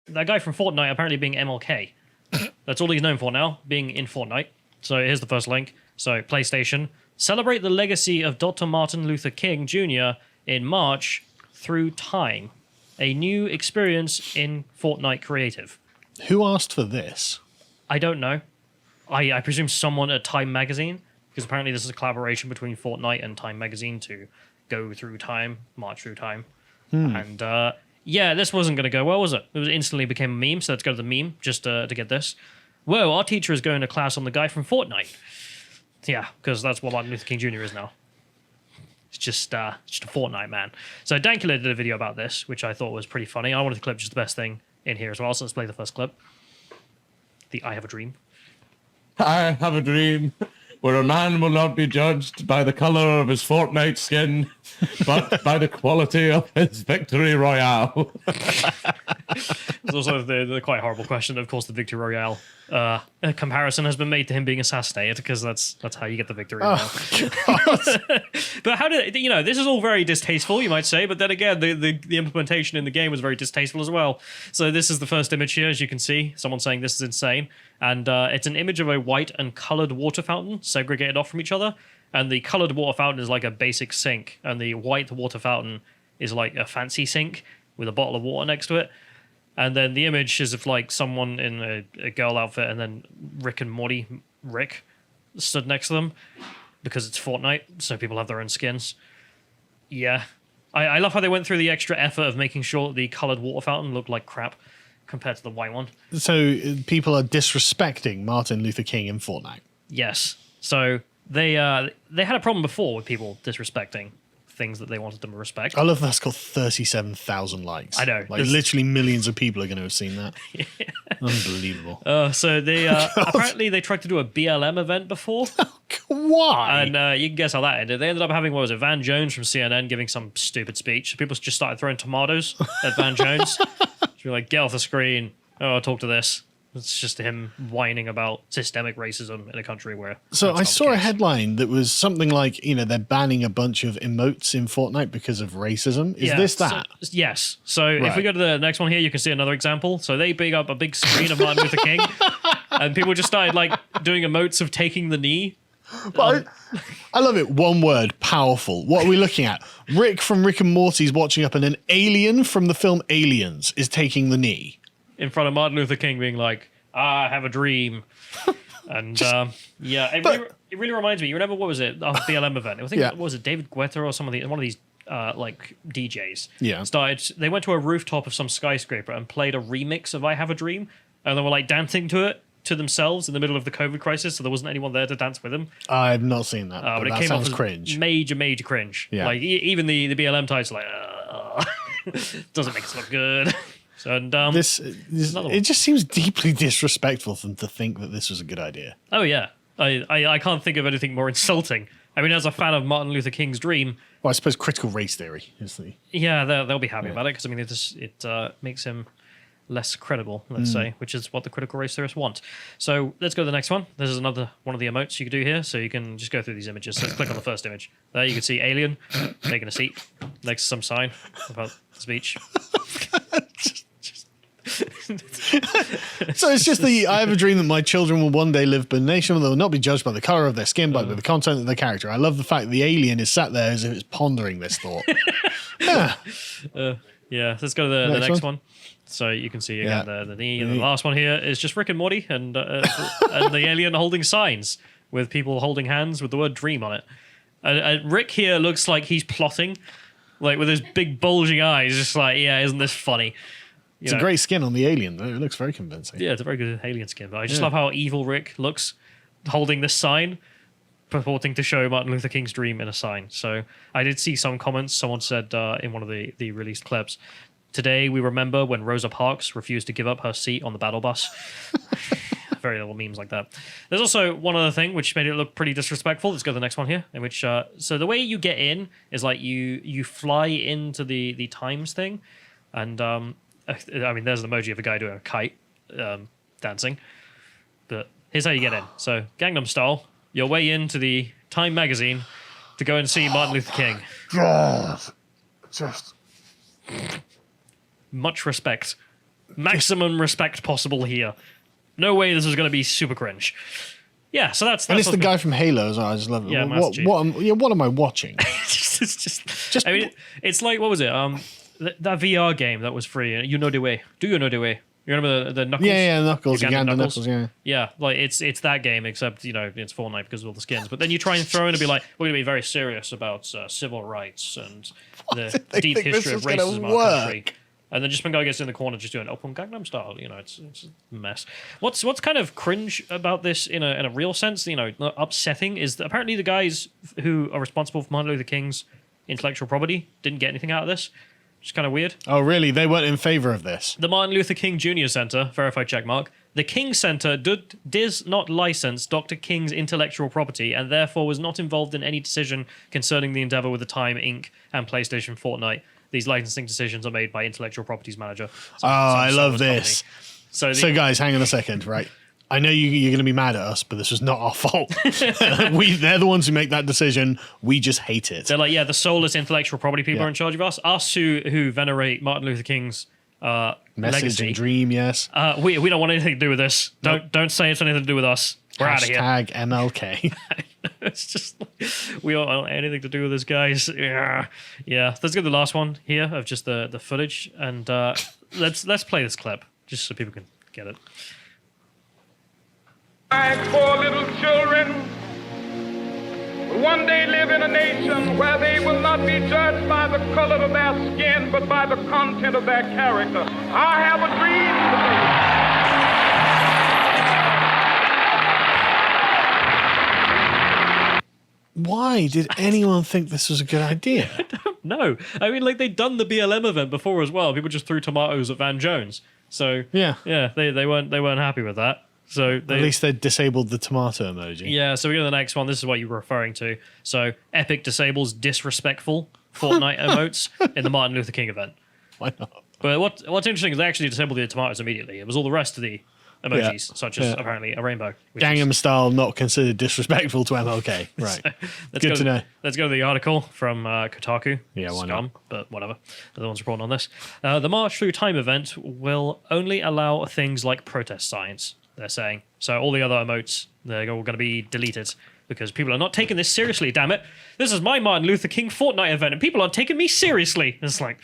that guy from Fortnite apparently being MLK. That's all he's known for now, being in Fortnite. So here's the first link. So PlayStation, celebrate the legacy of Dr. Martin Luther King Jr. in March through time. A new experience in Fortnite Creative. Who asked for this? I don't know. I presume someone at Time Magazine, because apparently this is a collaboration between Fortnite and Time Magazine to go through time, march through time. And yeah, this wasn't going to go well, was it? It instantly became a meme, so let's go to the meme just to get this. Whoa, our teacher is going to class on the guy from Fortnite. Yeah, because that's what Martin Luther King Jr. is now. It's just a Fortnite man. So Dankula did a video about this, which I thought was pretty funny. I wanted to clip just the best thing in here as well, so let's play the first clip. The I Have a Dream. I have a dream where a man will not be judged by the color of his Fortnite skin, but by the quality of his victory royale. There's also the quite horrible question. Of course, the victory royale comparison has been made to him being assassinated, because that's how you get the victory royale. But how did this is all very distasteful, you might say, but then again, the implementation in the game was very distasteful as well. So this is the first image here, as you can see. Someone saying this is insane, and it's an image of a white and colored water fountain segregated off from each other, and the colored water fountain is like a basic sink, and the white water fountain is like a fancy sink with a bottle of water next to it. And then the image is of like someone in a girl outfit, and then Rick and Morty, Rick, stood next to them because it's Fortnite, so people have their own skins. Yeah. I love how they went through the extra effort of making sure the colored water fountain looked like crap compared to the white one. So people are disrespecting Martin Luther King in Fortnite. Yes. So they had a problem before with people disrespecting things that they wanted them to respect. I love that's got 37,000 likes. I know. Like literally millions of people are going to have seen that. Yeah. Unbelievable. So they apparently they tried to do a BLM event before. Why? And you can guess how that ended. They ended up having, what was it, Van Jones from CNN giving some stupid speech. People just started throwing tomatoes at Van Jones. She'd be like, get off the screen. Oh, I'll talk to this. It's just him whining about systemic racism in a country where... So I saw a headline that was something like, they're banning a bunch of emotes in Fortnite because of racism. Is this that? So, yes. So if we go to the next one here, you can see another example. So they big up a big screen of Martin Luther King, and people just started like doing emotes of taking the knee. But I love it. One word, powerful. What are we looking at? Rick from Rick and Morty's watching up, and an alien from the film Aliens is taking the knee. In front of Martin Luther King being like, I have a dream. And yeah, it really reminds me. You remember, what was it? Oh, BLM event. I think, what was it, David Guetta or one of these like DJs. Yeah. They went to a rooftop of some skyscraper and played a remix of I Have a Dream. And they were like dancing to it to themselves in the middle of the COVID crisis. So there wasn't anyone there to dance with them. I've not seen that. But it that came sounds off as cringe. Major cringe. Yeah. Like even the BLM types are like, doesn't make us look good. So, and, it just seems deeply disrespectful for them to think that this was a good idea. Oh yeah, I can't think of anything more insulting. I mean, as a fan of Martin Luther King's dream, well, I suppose critical race theory is the... Yeah, they'll be happy about it, because I mean, it makes him less credible, let's say, which is what the critical race theorists want. So let's go to the next one. This is another one of the emotes you can do here, so you can just go through these images. So let's click on the first image. There you can see alien taking a seat next to some sign about the speech. So it's just I have a dream that my children will one day live by a nation where they will not be judged by the color of their skin, but by the content of their character. I love the fact that the alien is sat there as if it's pondering this thought. Yeah, let's go to the next one. So you can see again the knee, and the last one here is just Rick and Morty and the alien holding signs with people holding hands with the word dream on it. And Rick here looks like he's plotting, like with his big bulging eyes, just like, yeah, isn't this funny? It's a great skin on the alien, though. It looks very convincing. Yeah, it's a very good alien skin. But I just love how evil Rick looks holding this sign, purporting to show Martin Luther King's dream in a sign. So I did see some comments. Someone said in one of the released clips, today we remember when Rosa Parks refused to give up her seat on the battle bus. Very little memes like that. There's also one other thing which made it look pretty disrespectful. Let's go to the next one here. In which so the way you get in is like you fly into the times thing, and I mean, there's an emoji of a guy doing a kite dancing. But here's how you get in. So, Gangnam Style, your way into the Time magazine to go and see Martin Luther King. God. Just... Much respect Maximum respect possible here. No way this is going to be super cringe. Yeah, so that's and it's the guy from Halo as well. I just love it. Yeah, what am I watching? it's just I mean, it's like, what was it? That VR game that was free. You know the way. Do you know the way? You remember the Knuckles? Yeah, Knuckles. Uganda Knuckles. Yeah, like it's that game, except it's Fortnite because of all the skins. But then you try and throw in and be like, we're going to be very serious about civil rights and the deep history of racism in our country. And then just one guy gets in the corner just doing Open Gangnam Style. It's a mess. What's kind of cringe about this in a real sense, upsetting, is that apparently the guys who are responsible for Martin Luther King's intellectual property didn't get anything out of this. Which is kind of weird. Oh, really? They weren't in favor of this? The Martin Luther King Jr. Center, verified checkmark. The King Center does not license Dr. King's intellectual property and therefore was not involved in any decision concerning the endeavor with the Time Inc. and PlayStation Fortnite. These licensing decisions are made by intellectual properties manager. I love this. So guys, hang on a second, right? I know you're going to be mad at us, but this was not our fault. They're the ones who make that decision. We just hate it. They're like, the soulless intellectual property people are in charge of us. Us who venerate Martin Luther King's message legacy. And dream, yes. We don't want anything to do with this. Don't say it's anything to do with us. We're out of here. Hashtag MLK. It's just we don't want anything to do with this, guys. Yeah. Let's get the last one here of just the footage, and let's play this clip just so people can get it. For little children will one day live in a nation where they will not be judged by the color of their skin, but by the content of their character. I have a dream today. Why did anyone think this was a good idea? I don't know. I mean, they'd done the BLM event before as well. People just threw tomatoes at Van Jones. So yeah, they weren't happy with that. So at least they disabled the tomato emoji. Yeah, so we go to the next one. This is what you were referring to. So Epic disables disrespectful Fortnite emotes in the Martin Luther King event. Why not? But what's interesting is they actually disabled the tomatoes immediately. It was all the rest of the emojis, such as apparently a rainbow. Gangnam Style not considered disrespectful to MLK. Right. So Good to know. Let's go to the article from Kotaku. Yeah, why Scum, not? but whatever. They're the ones reporting on this. The March Through Time event will only allow things like protest signs, they're saying. So all the other emotes, they're all going to be deleted because people are not taking this seriously, damn it. This is my Martin Luther King Fortnite event and people aren't taking me seriously. It's like,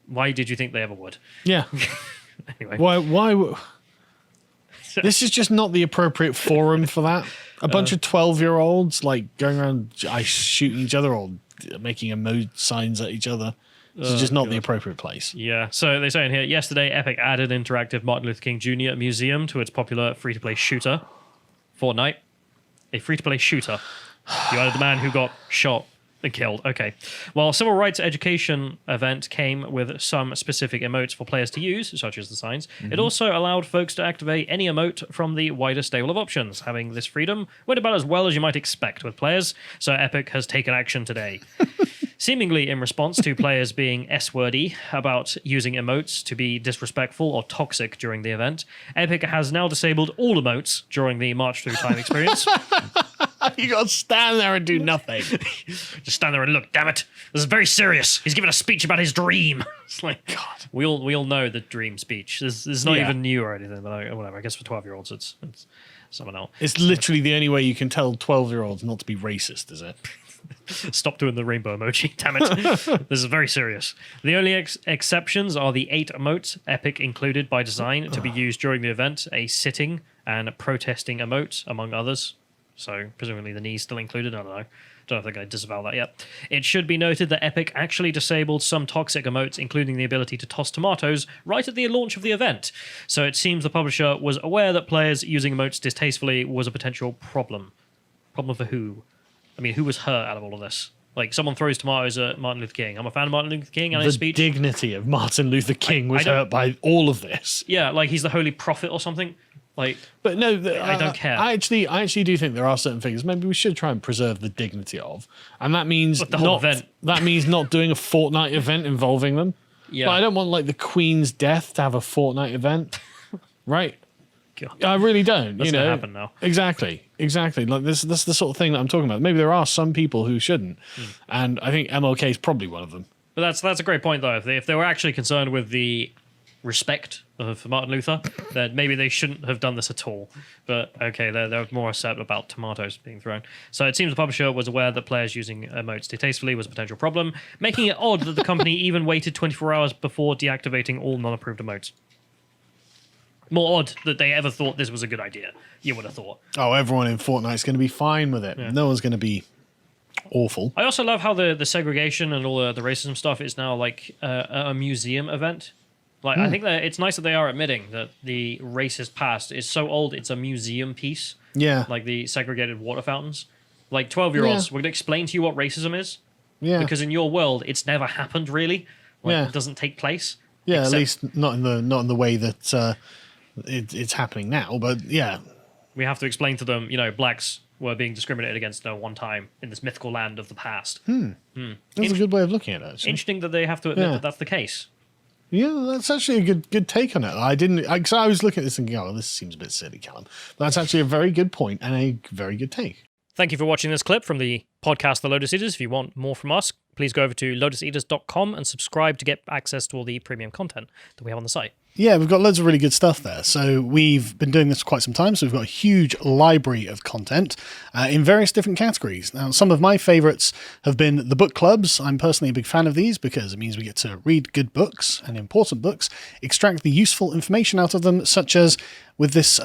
why did you think they ever would? Yeah. Anyway. Why this is just not the appropriate forum for that. A bunch of 12-year-olds like going around shooting each other or making emote signs at each other. This is just not the appropriate place. Yeah, so they say in here, yesterday Epic added interactive Martin Luther King Jr. museum to its popular free-to-play shooter, Fortnite. A free-to-play shooter. You added the man who got shot and killed. Okay. While civil rights education event came with some specific emotes for players to use, such as the signs, it also allowed folks to activate any emote from the wider stable of options. Having this freedom went about as well as you might expect with players, so Epic has taken action today. Seemingly in response to players being S-wordy about using emotes to be disrespectful or toxic during the event, Epic has now disabled all emotes during the March Through Time experience. You got to stand there and do nothing. Just stand there and look, damn it. This is very serious. He's giving a speech about his dream. It's like, God. We all know the dream speech. This is not even new or anything, but whatever. I guess for 12-year-olds, it's someone else. It's literally the only way you can tell 12-year-olds not to be racist, is it? Stop doing the rainbow emoji, damn it. This is very serious. The only exceptions are the 8 emotes Epic included by design to be used during the event, a sitting and protesting emote, among others. So presumably the knee's still included, I don't know. Don't know if they're going to disavow that yet. It should be noted that Epic actually disabled some toxic emotes, including the ability to toss tomatoes, right at the launch of the event. So it seems the publisher was aware that players using emotes distastefully was a potential problem. Problem for who? I mean, who was hurt out of all of this? Like, someone throws tomatoes at Martin Luther King. I'm a fan of Martin Luther King and his speech. The dignity of Martin Luther King was hurt by all of this. Yeah, like he's the holy prophet or something. Like, but no, I don't care. I actually do think there are certain things maybe we should try and preserve the dignity of, and that means the whole event. That means not doing a Fortnite event involving them. Yeah, but I don't want like the Queen's death to have a Fortnite event, right? God. I really don't. That's gonna happen now. Exactly. Like this is the sort of thing that I'm talking about. Maybe there are some people who shouldn't, and I think MLK is probably one of them. But that's a great point though. If they were actually concerned with the respect for Martin Luther, then maybe they shouldn't have done this at all. But okay, they're more upset about tomatoes being thrown. So it seems the publisher was aware that players using emotes distastefully was a potential problem, making it odd that the company even waited 24 hours before deactivating all non-approved emotes. More odd that they ever thought this was a good idea. You would have thought. Oh, everyone in Fortnite is going to be fine with it. Yeah. No one's going to be awful. I also love how the segregation and all the racism stuff is now like a museum event. Like I think that it's nice that they are admitting that the racist past is so old it's a museum piece. Yeah. Like the segregated water fountains. Like 12-year-olds, we're going to explain to you what racism is. Yeah. Because in your world, it's never happened really. Like, it doesn't take place. Yeah, at least not in the way that it's happening now. But yeah, we have to explain to them, blacks were being discriminated against one time in this mythical land of the past. That's a good way of looking at it. Actually. Interesting that they have to admit that that's the case. Yeah, that's actually a good take on it. I was looking at this and going, oh, this seems a bit silly, Callum. But that's actually a very good point and a very good take. Thank you for watching this clip from the podcast The Lotus Eaters. If you want more from us, please go over to lotuseaters.com and subscribe to get access to all the premium content that we have on the site. Yeah, we've got loads of really good stuff there. So we've been doing this for quite some time. So we've got a huge library of content in various different categories. Now, some of my favorites have been the book clubs. I'm personally a big fan of these because it means we get to read good books and important books, extract the useful information out of them, such as with this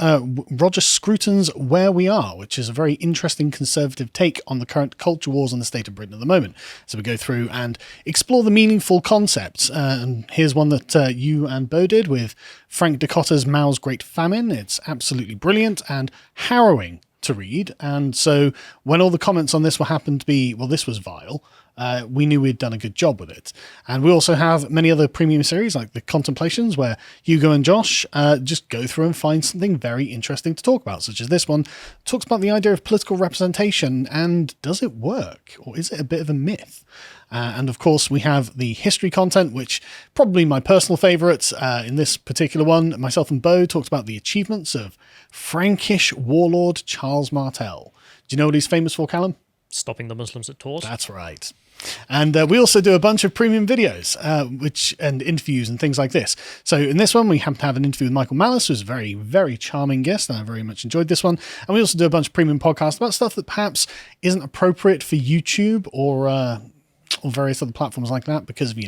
Roger Scruton's Where We Are, which is a very interesting conservative take on the current culture wars and the state of Britain at the moment. So we go through and explore the meaningful concepts. And here's one that you and Bo did with Frank Dicotta's Mao's Great Famine. It's absolutely brilliant and harrowing to read. And so when all the comments on this happened to be, well, this was vile, we knew we'd done a good job with it. And we also have many other premium series like the Contemplations, where Hugo and Josh just go through and find something very interesting to talk about, such as this one talks about the idea of political representation and does it work, or is it a bit of a myth? And of course, we have the history content, which probably my personal favourite. In this particular one, myself and Bo talked about the achievements of Frankish warlord Charles Martel. Do you know what he's famous for, Callum? Stopping the Muslims at Tours. That's right. And we also do a bunch of premium videos and interviews and things like this. So in this one, we happen to have an interview with Michael Malice, who's a very, very charming guest, and I very much enjoyed this one. And we also do a bunch of premium podcasts about stuff that perhaps isn't appropriate for YouTube or various other platforms like that because of,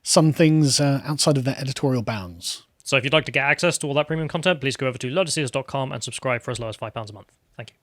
some things outside of their editorial bounds. So if you'd like to get access to all that premium content, please go over to lotuseaters.com and subscribe for as low as £5 a month. Thank you.